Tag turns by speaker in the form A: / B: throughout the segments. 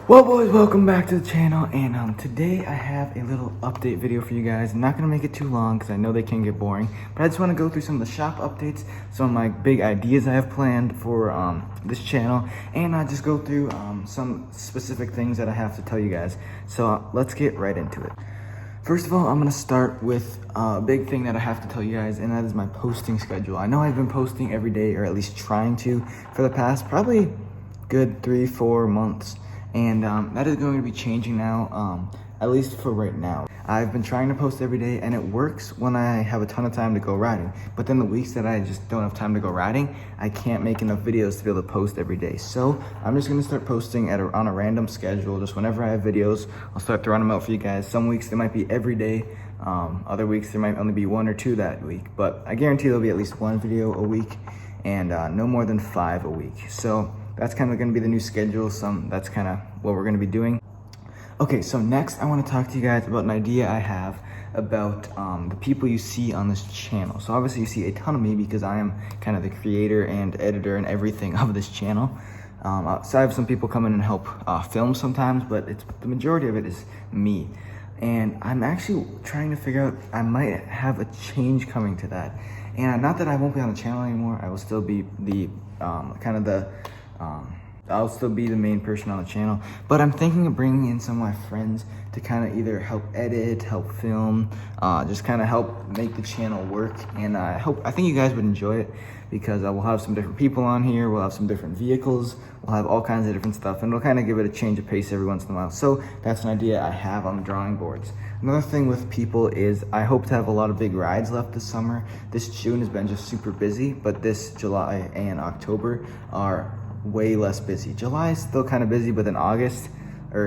A: Well, boys, welcome back to the channel, and today I have a little update video for you guys. I'm not gonna make it too long because I know they can get boring, but I just want to go through some of the shop updates, some of my big ideas I have planned for this channel, and I just go through some specific things that I have to tell you guys. So let's get right into it. First of all, I'm gonna start with a big thing that I have to tell you guys, and that is my posting schedule. I know I've been posting every day, or at least trying to, for the past probably good 3-4 months. And that is going to be changing now, at least for right now. I've been trying to post every day, and it works when I have a ton of time to go riding. But then the weeks that I just don't have time to go riding, I can't make enough videos to be able to post every day. So I'm just gonna start posting on a random schedule. Just whenever I have videos, I'll start throwing them out for you guys. Some weeks they might be every day. Other weeks there might only be 1 or 2 that week. But I guarantee there'll be at least 1 video a week, and no more than 5 a week. So that's kind of going to be the new schedule. That's kind of what we're going to be doing. Okay, so next I want to talk to you guys about an idea I have about the people you see on this channel. So obviously you see a ton of me because I am kind of the creator and editor and everything of this channel. So I have some people come in and help film sometimes, but the majority of it is me. And I'm actually trying to figure out, I might have a change coming to that. And not that I won't be on the channel anymore, I will still be the I'll still be the main person on the channel, but I'm thinking of bringing in some of my friends to kind of either help edit, help film, just kind of help make the channel work. And I think you guys would enjoy it because we'll have some different people on here, we'll have some different vehicles, we'll have all kinds of different stuff, and it'll kind of give it a change of pace every once in a while. So that's an idea I have on the drawing boards. Another thing with people is I hope to have a lot of big rides left this summer. This June has been just super busy, but this July and October are way less busy. July is still kind of busy, but then August, we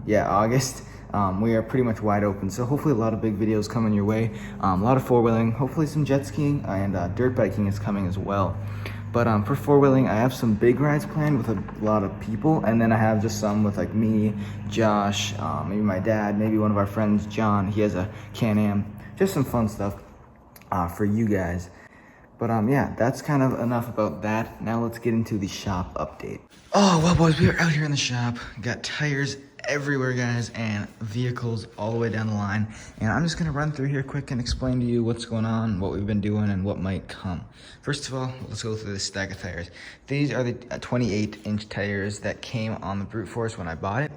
A: are pretty much wide open. So hopefully a lot of big videos coming your way. A lot of four-wheeling, hopefully some jet skiing, and dirt biking is coming as well. But for four-wheeling, I have some big rides planned with a lot of people, and then I have just some with like me, Josh, maybe my dad, maybe one of our friends, John. He has a Can-Am. Just some fun stuff for you guys. But yeah, that's kind of enough about that. Now let's get into the shop update. Oh, well, boys, we are out here in the shop. Got tires everywhere, guys, and vehicles all the way down the line. And I'm just gonna run through here quick and explain to you what's going on, what we've been doing, and what might come. First of all, let's go through this stack of tires. These are the 28-inch tires that came on the Brute Force when I bought it.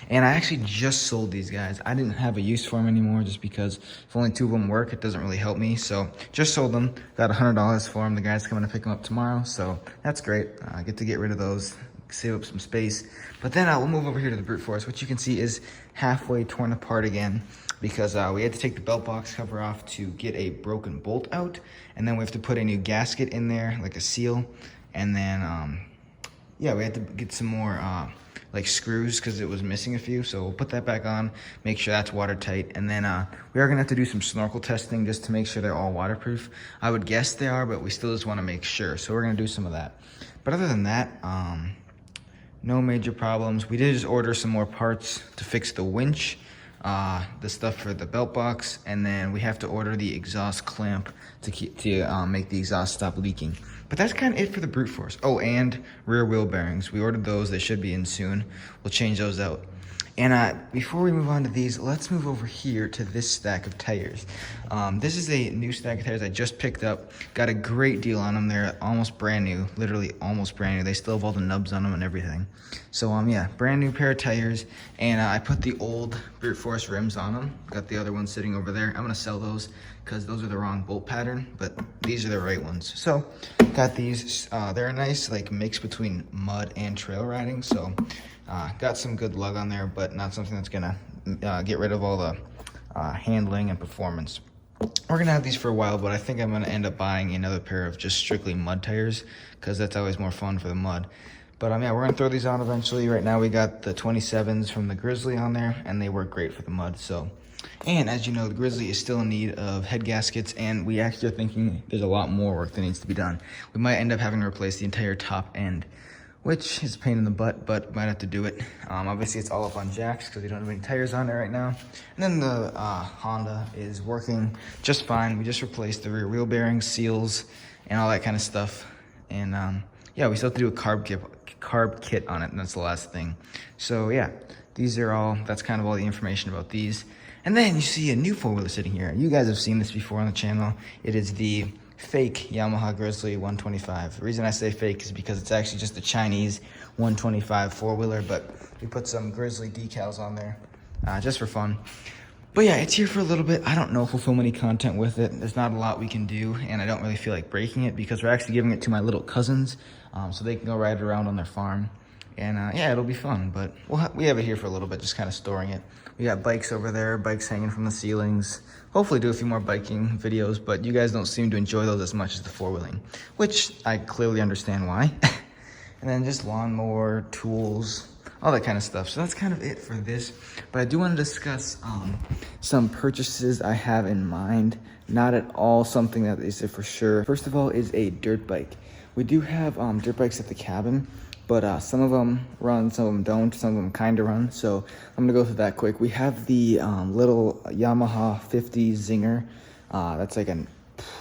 A: And I actually just sold these guys. I didn't have a use for them anymore just because if only 2 of them work, it doesn't really help me. So just sold them, got $100 for them. The guy's coming to pick them up tomorrow, so that's great. I get to get rid of those, save up some space. But then we'll move over here to the Brute Force, which you can see is halfway torn apart again because we had to take the belt box cover off to get a broken bolt out, and then we have to put a new gasket in there, like a seal, and then we had to get some more like screws because it was missing a few. So we'll put that back on, make sure that's watertight, and then we are gonna have to do some snorkel testing just to make sure they're all waterproof. I would guess they are, but we still just want to make sure, so we're gonna do some of that. But other than that, no major problems. We did just order some more parts to fix the winch, the stuff for the belt box, and then we have to order the exhaust clamp to make the exhaust stop leaking. But that's kind of it for the Brute Force. Oh, and rear wheel bearings. We ordered those. They should be in soon. We'll change those out. And before we move on to these, let's move over here to this stack of tires. This is a new stack of tires I just picked up. Got a great deal on them. They're almost brand new, literally almost brand new. They still have all the nubs on them and everything. So yeah, brand new pair of tires. And I put the old Brute Force rims on them. Got the other ones sitting over there. I'm gonna sell those because those are the wrong bolt pattern, but these are the right ones. So got these, they're a nice like mix between mud and trail riding. So got some good lug on there, but not something that's gonna get rid of all the handling and performance. We're gonna have these for a while, but I think I'm gonna end up buying another pair of just strictly mud tires because that's always more fun for the mud. But yeah, we're gonna throw these on eventually. Right now we got the 27s from the Grizzly on there, and they work great for the mud. So, and as you know, the Grizzly is still in need of head gaskets, and we actually are thinking there's a lot more work that needs to be done. We might end up having to replace the entire top end, which is a pain in the butt, but might have to do it. Obviously it's all up on jacks because we don't have any tires on it right now. And then the Honda is working just fine. We just replaced the rear wheel bearings, seals, and all that kind of stuff. And yeah, we still have to do a carb kit on it, and that's the last thing. So yeah, that's kind of all the information about these. And then you see a new four-wheeler sitting here. You guys have seen this before on the channel. It is the fake Yamaha Grizzly 125. The reason I say fake is because it's actually just a Chinese 125 four-wheeler, but we put some Grizzly decals on there just for fun. But yeah, it's here for a little bit. I don't know if we'll film any content with it. There's not a lot we can do, and I don't really feel like breaking it because we're actually giving it to my little cousins so they can go ride it around on their farm. And yeah, it'll be fun, but we have it here for a little bit, just kind of storing it. We got bikes over there, bikes hanging from the ceilings. Hopefully do a few more biking videos, but you guys don't seem to enjoy those as much as the four-wheeling, which I clearly understand why. And then just lawnmower, tools, all that kind of stuff. So that's kind of it for this. But I do want to discuss some purchases I have in mind. Not at all something that is for sure. First of all is a dirt bike. We do have dirt bikes at the cabin, but some of them run, some of them don't, some of them kind of run. So I'm gonna go through that quick. We have the little Yamaha 50 Zinger. That's like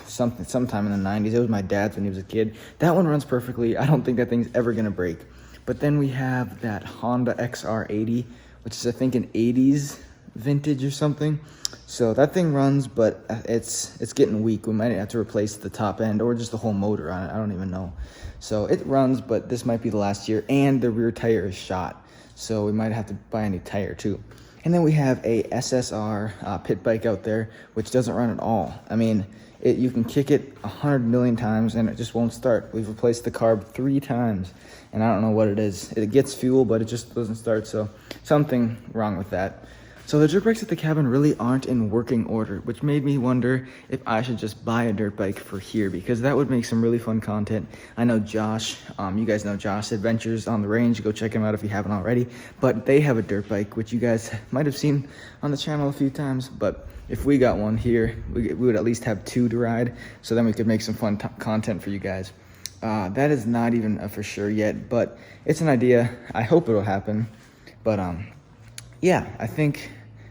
A: sometime in the 90s. It was my dad's when he was a kid. That one runs perfectly. I don't think that thing's ever gonna break. But then we have that Honda XR80, which is I think an 80s vintage or something. So that thing runs, but it's getting weak. We might have to replace the top end or just the whole motor on it. I don't even know. So it runs, but this might be the last year, and the rear tire is shot. So we might have to buy a new tire too. And then we have a SSR pit bike out there, which doesn't run at all. I mean, you can kick it 100 million times and it just won't start. We've replaced the carb 3 times, and I don't know what it is. It gets fuel, but it just doesn't start, so something wrong with that. So the dirt bikes at the cabin really aren't in working order, which made me wonder if I should just buy a dirt bike for here, because that would make some really fun content. I know Josh, you guys know Josh Adventures on the Range. Go check him out if you haven't already. But they have a dirt bike, which you guys might have seen on the channel a few times. But if we got one here, we would at least have 2 to ride, so then we could make some fun content for you guys. That is not even for sure yet, but it's an idea. I hope it'll happen. But yeah, I think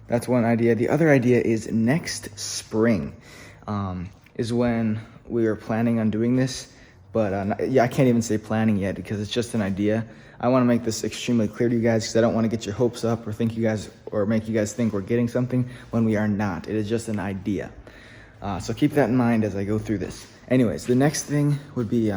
A: that's one idea. The other idea is next spring is when we are planning on doing this. But yeah, I can't even say planning yet because it's just an idea. I want to make this extremely clear to you guys because I don't want to get your hopes up or make you guys think we're getting something when we are not. It is just an idea. So keep that in mind as I go through this. Anyways, the next thing would be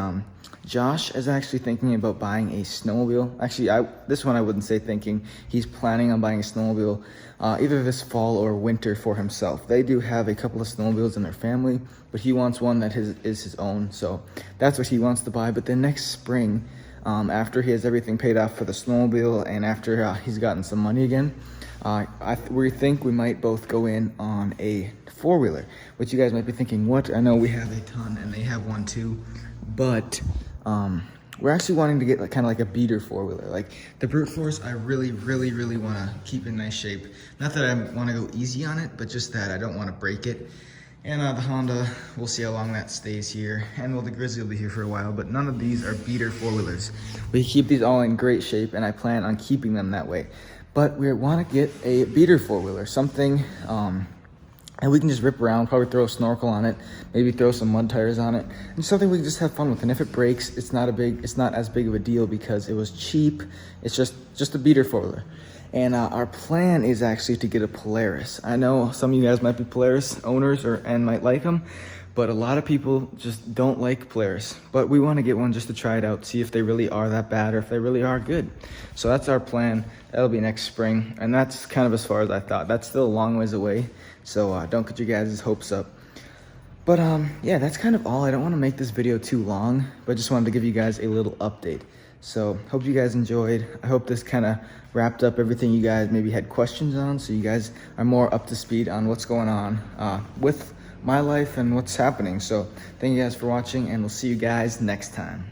A: Josh is actually thinking about buying a snowmobile. Actually, this one I wouldn't say thinking. He's planning on buying a snowmobile either this fall or winter for himself. They do have a couple of snowmobiles in their family, but he wants one that is his own. So that's what he wants to buy. But then next spring, after he has everything paid off for the snowmobile and after he's gotten some money again, we think we might both go in on a four-wheeler, which you guys might be thinking, what? I know we have a ton and they have one too, but we're actually wanting to get kind of like a beater four-wheeler. Like the Brute Force, I really want to keep in nice shape. Not that I want to go easy on it, but just that I don't want to break it. And the Honda, we'll see how long that stays here. And well, the Grizzly will be here for a while, but none of these are beater four-wheelers. We keep these all in great shape, and I plan on keeping them that way. But we want to get a beater four-wheeler, something, and we can just rip around, probably throw a snorkel on it, maybe throw some mud tires on it, and something we can just have fun with. And if it breaks, it's not as big of a deal because it was cheap. It's just a beater four-wheeler. And our plan is actually to get a Polaris. I know some of you guys might be Polaris owners and might like them, but a lot of people just don't like Polaris. But we want to get one just to try it out, see if they really are that bad or if they really are good. So that's our plan. That'll be next spring. And that's kind of as far as I thought. That's still a long ways away. So don't get your guys' hopes up. But yeah, that's kind of all. I don't want to make this video too long, but just wanted to give you guys a little update. So hope you guys enjoyed. I hope this kind of wrapped up everything you guys maybe had questions on, so you guys are more up to speed on what's going on with my life and what's happening. So thank you guys for watching, and we'll see you guys next time.